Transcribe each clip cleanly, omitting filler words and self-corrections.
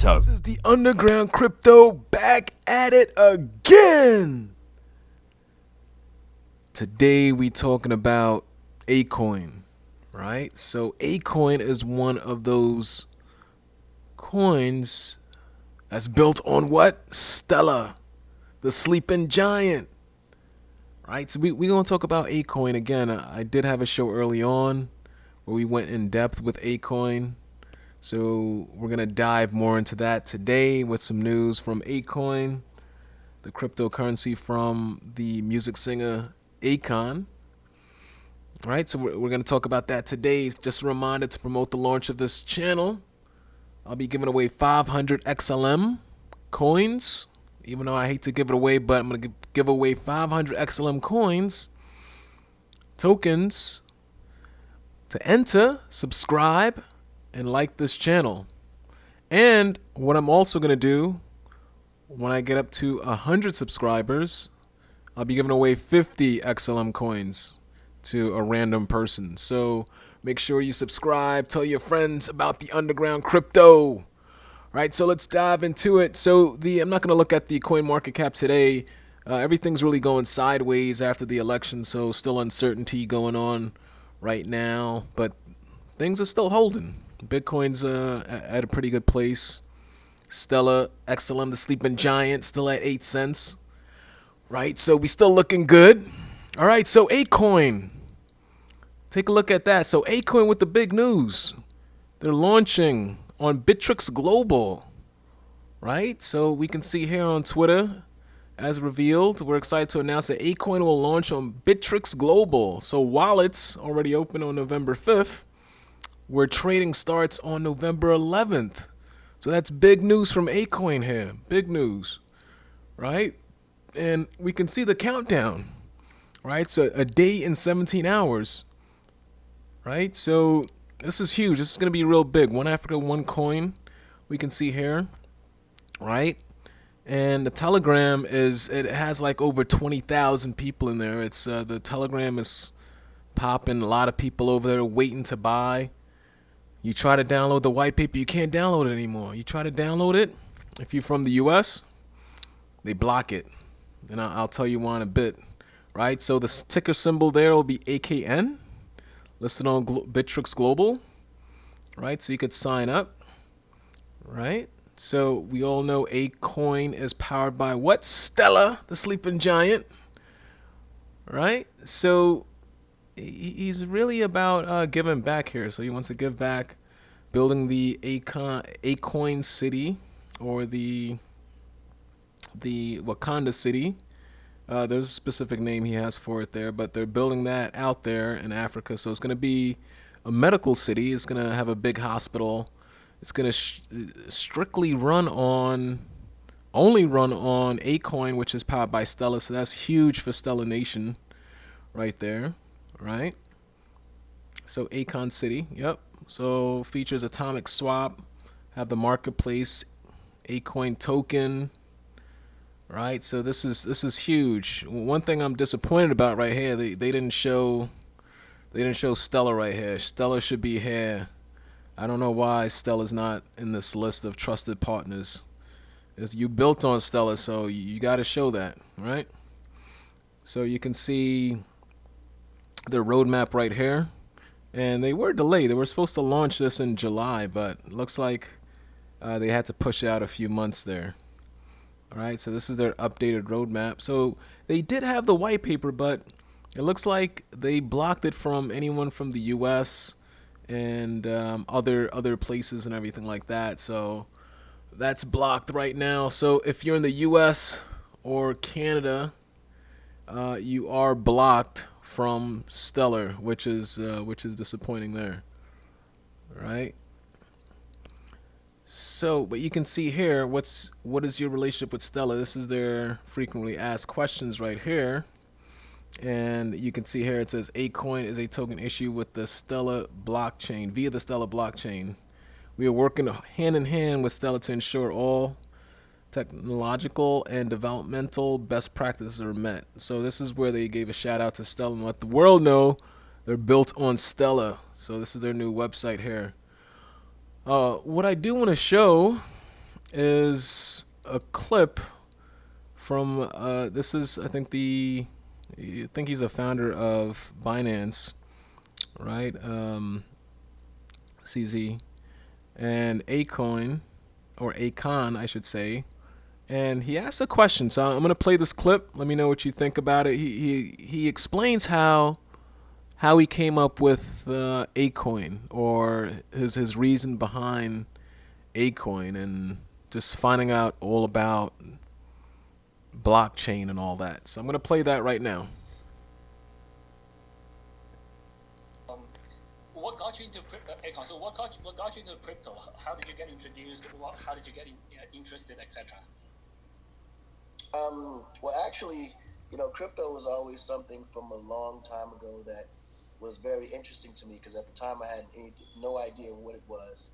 crypto. This is the underground crypto back at it again. Today we talking about AKOIN, right? So AKOIN is one of those coins that's built on what? Stellar, the sleeping giant, right? So we gonna talk about AKOIN again. I did have a show early on where we went in depth with AKOIN. So we're going to dive more into that today with some news from AKOIN, the cryptocurrency from the music singer AKOIN. All right, so we're going to talk about that today. Just a reminder to promote the launch of this channel. I'll be giving away 500 XLM coins, even though I hate to give it away, but I'm going to give away 500 XLM coins, tokens, to enter, subscribe, and like this channel. And what I'm also going to do when I get up to 100 subscribers, I'll be giving away 50 XLM coins to a random person. So make sure you subscribe, tell your friends about the underground crypto. All right, so let's dive into it. So I'm not going to look at the coin market cap today. Everything's really going sideways after the election, so still uncertainty going on right now, but things are still holding. Bitcoin's at a pretty good place. Stellar, XLM, the sleeping giant, still at 8 cents. Right, so we still looking good. All right, so AKOIN. Take a look at that. So AKOIN with the big news. They're launching on Bittrex Global. Right, so we can see here on Twitter, as revealed, we're excited to announce that AKOIN will launch on Bittrex Global. So wallets already open on November 5th. Where trading starts on November 11th. So that's big news from AKOIN here. Big news, right? And we can see the countdown, right? So a day and 17 hours, right? So this is huge. This is going to be real big. One Africa, one coin, we can see here, right? And the Telegram it has like over 20,000 people in there. It's the Telegram is popping. A lot of people over there waiting to buy. You try to download the white paper, you can't download it anymore. You try to download it, if you're from the US, they block it. And I'll tell you why in a bit, right? So the ticker symbol there will be AKN, listed on Bittrex Global, right? So you could sign up, right? So we all know AKOIN is powered by what? Stellar, the sleeping giant, right? So he's really about giving back here. So he wants to give back, building the AKOIN city, or the Wakanda city. There's a specific name he has for it there, but they're building that out there in Africa. So it's going to be a medical city. It's going to have a big hospital. It's going to strictly only run on AKOIN, which is powered by Stellar. So that's huge for Stellar Nation right there. Right, so AKOIN City, yep. So features atomic swap, have the marketplace, AKOIN token, right? So this is huge. One thing I'm disappointed about right here, they didn't show Stellar right here. Stellar should be here. I don't know why Stellar's not in this list of trusted partners. You built on Stellar, so you got to show that, right? So you can see their roadmap right here, and they were delayed. They were supposed to launch this in July, but it looks like they had to push out a few months there. All right, so this is their updated roadmap. So they did have the white paper, but it looks like they blocked it from anyone from the US and other places and everything like that. So that's blocked right now. So if you're in the US or Canada, you are blocked from Stellar, which is disappointing there, right? So, but you can see here what is your relationship with Stellar. This is their frequently asked questions right here, and you can see here it says AKOIN is a token issued with the Stellar blockchain via the Stellar blockchain. We are working hand in hand with Stellar to ensure all technological and developmental best practices are met. So this is where they gave a shout out to Stellar and let the world know they're built on Stellar. So this is their new website here. What I do want to show is a clip from this is I think he's the founder of Binance, right? CZ and AKOIN, or AKON, I should say. And he asked a question. So I'm gonna play this clip. Let me know what you think about it. He explains how he came up with AKOIN, or his reason behind AKOIN, and just finding out all about blockchain and all that. So I'm gonna play that right now. What got you into Akon? So what got you into crypto? How did you get introduced? How did you get interested, etc.? Well, actually, crypto was always something from a long time ago that was very interesting to me because at the time I had no idea what it was.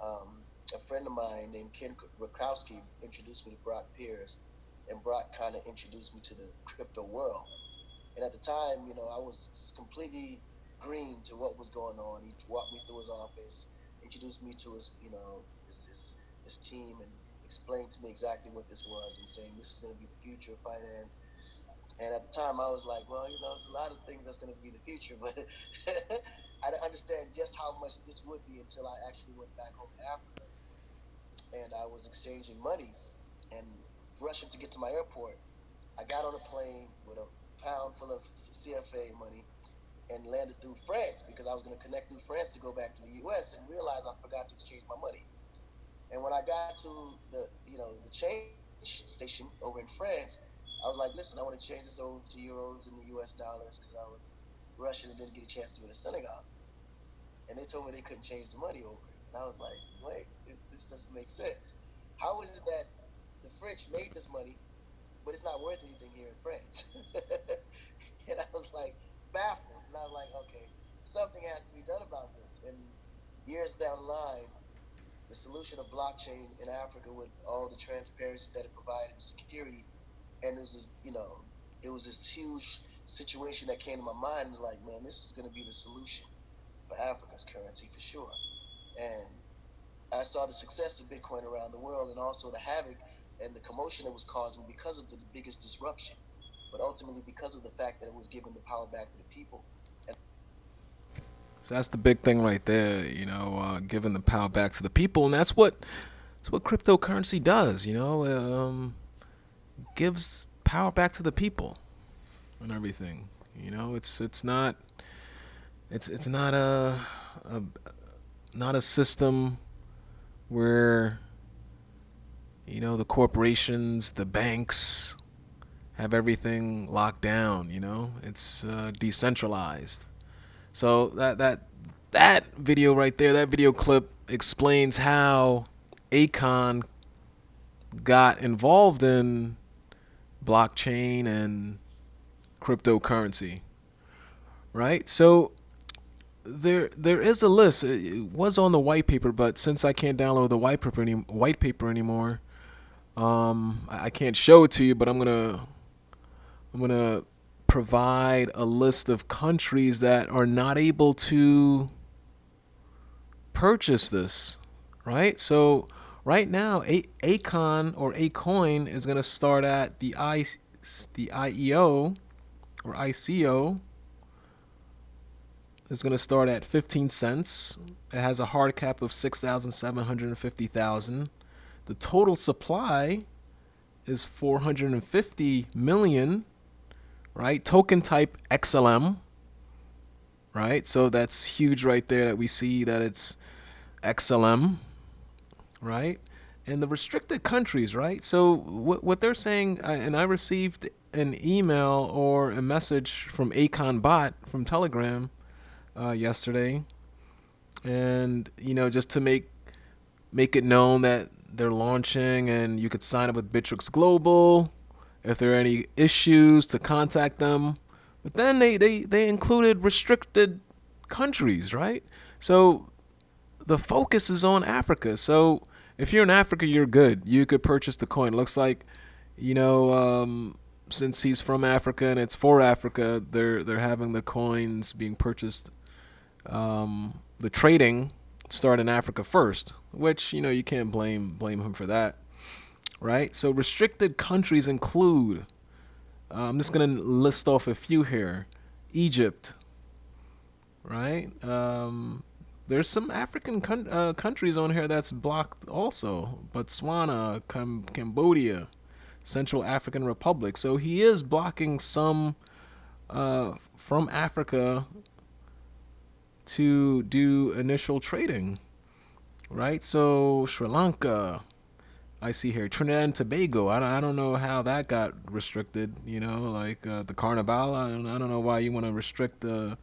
A friend of mine named Ken Rakowski introduced me to Brock Pierce, and Brock kind of introduced me to the crypto world. And at the time, I was completely green to what was going on. He walked me through his office, introduced me to his team, and explained to me exactly what this was and saying this is going to be the future of finance. And at the time, I was like, well, there's a lot of things that's going to be the future, but I didn't understand just how much this would be until I actually went back home to Africa. And I was exchanging monies and rushing to get to my airport. I got on a plane with a pound full of CFA money and landed through France because I was going to connect through France to go back to the U.S. and realized I forgot to exchange my money. And when I got to the change station over in France, I was like, listen, I want to change this over to euros and the U.S. dollars because I was Russian and didn't get a chance to do it in Senegal. And they told me they couldn't change the money over. And I was like, wait, this doesn't make sense. How is it that the French made this money, but it's not worth anything here in France? And I was like, baffled. And I was like, okay, something has to be done about this. And years down the line, the solution of blockchain in Africa with all the transparency that it provided and security, and it was this huge situation that came to my mind. It was like, man, this is going to be the solution for Africa's currency for sure. And I saw the success of Bitcoin around the world and also the havoc and the commotion it was causing because of the biggest disruption, but ultimately because of the fact that it was giving the power back to the people. So that's the big thing right there, giving the power back to the people, and that's what cryptocurrency does, gives power back to the people and everything. It's not a not a system where the corporations, the banks have everything locked down. It's decentralized. So that video right there, that video clip explains how Akon got involved in blockchain and cryptocurrency, right? So there is a list. It was on the white paper, but since I can't download the white paper anymore, I can't show it to you. But I'm gonna provide a list of countries that are not able to purchase this, right? So right now, Akon or AKOIN is gonna start at the IEO or ICO is going to start at 15 cents. It has a hard cap of 6,750,000. The total supply is 450 million, right? Token type XLM, right? So that's huge right there that we see that it's XLM, right? And the restricted countries, right? So what they're saying, and I received an email or a message from Akon Bot from Telegram yesterday, and just to make it known that they're launching, and you could sign up with Bittrex Global if there are any issues to contact them. But then they included restricted countries, right? So the focus is on Africa. So if you're in Africa, you're good. You could purchase the coin. Looks like since he's from Africa and it's for Africa, they're having the coins being purchased, the trading start in Africa first, which you can't blame him for that. right? So restricted countries include, I'm just going to list off a few here. Egypt, right? There's some African countries on here that's blocked also. Botswana, Cambodia, Central African Republic. So he is blocking some from Africa to do initial trading, right? So Sri Lanka, I see here, Trinidad and Tobago. I don't know how that got restricted. Like the Carnival. I don't know why you want to restrict the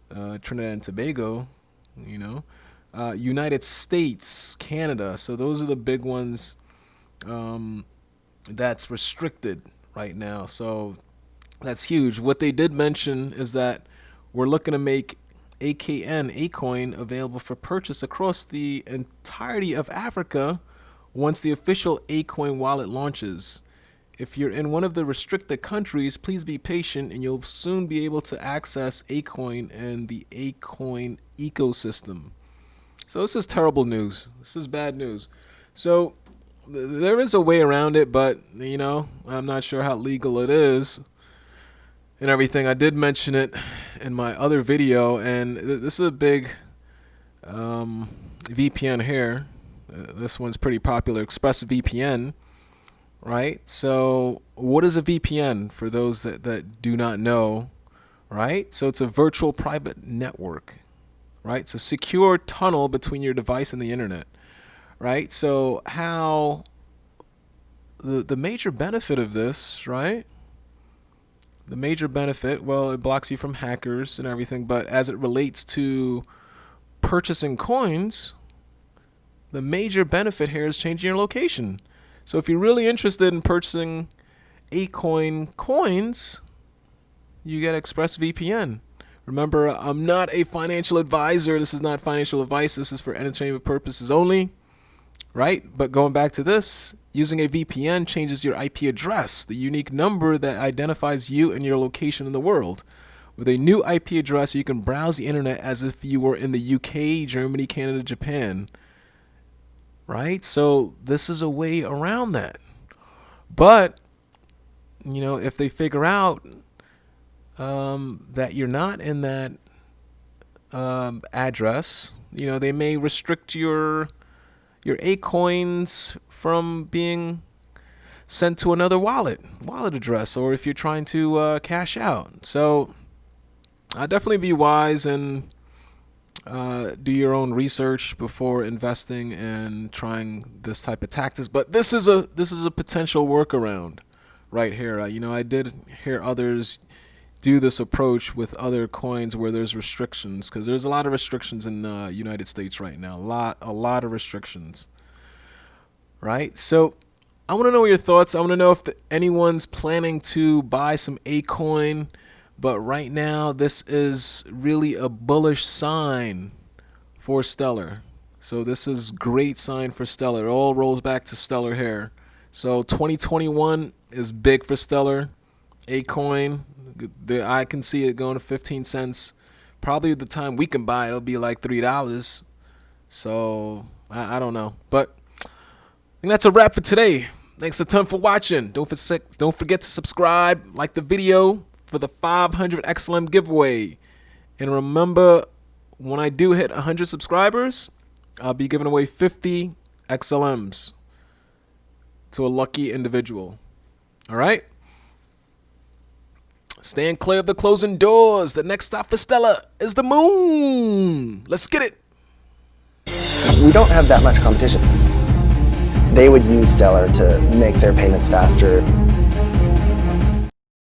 Trinidad and Tobago. United States, Canada. So those are the big ones that's restricted right now. So that's huge. What they did mention is that we're looking to make AKOIN available for purchase across the entirety of Africa once the official AKOIN wallet launches. If you're in one of the restricted countries, please be patient and you'll soon be able to access AKOIN and the AKOIN ecosystem. So this is terrible news. This is bad news. So there is a way around it, but I'm not sure how legal it is and everything. I did mention it in my other video, and this is a big VPN here. This one's pretty popular, ExpressVPN, right? So what is a VPN for those that do not know, right? So it's a virtual private network, right? It's a secure tunnel between your device and the internet, right? So how the major benefit of this, right? The major benefit, well, it blocks you from hackers and everything, but as it relates to purchasing coins, the major benefit here is changing your location. So if you're really interested in purchasing AKOIN coins, you get ExpressVPN. Remember, I'm not a financial advisor. This is not financial advice. This is for entertainment purposes only, right? But going back to this, using a VPN changes your IP address, the unique number that identifies you and your location in the world. With a new IP address, you can browse the internet as if you were in the UK, Germany, Canada, Japan, right? So this is a way around that. But, if they figure out that you're not in that address, they may restrict your AKOINs from being sent to another wallet address, or if you're trying to cash out. So definitely be wise and do your own research before investing and trying this type of tactics. But this is a potential workaround right here. I did hear others do this approach with other coins where there's restrictions, because there's a lot of restrictions in the United States right now. A lot of restrictions, right? So I want to know your thoughts. I want to know if anyone's planning to buy some AKOIN, but right now this is really a bullish sign for Stellar. So this is great sign for Stellar. It all rolls back to Stellar here. So 2021 is big for Stellar. AKOIN, I can see it going to 15 cents. Probably the time we can buy it, it'll be like $3. So I don't know. But I think that's a wrap for today. Thanks a ton for watching. Don't forget to subscribe, like the video for the 500 XLM giveaway. And remember, when I do hit 100 subscribers, I'll be giving away 50 XLMs to a lucky individual. All right? Stand clear of the closing doors. The next stop for Stellar is the moon. Let's get it. We don't have that much competition. They would use Stellar to make their payments faster.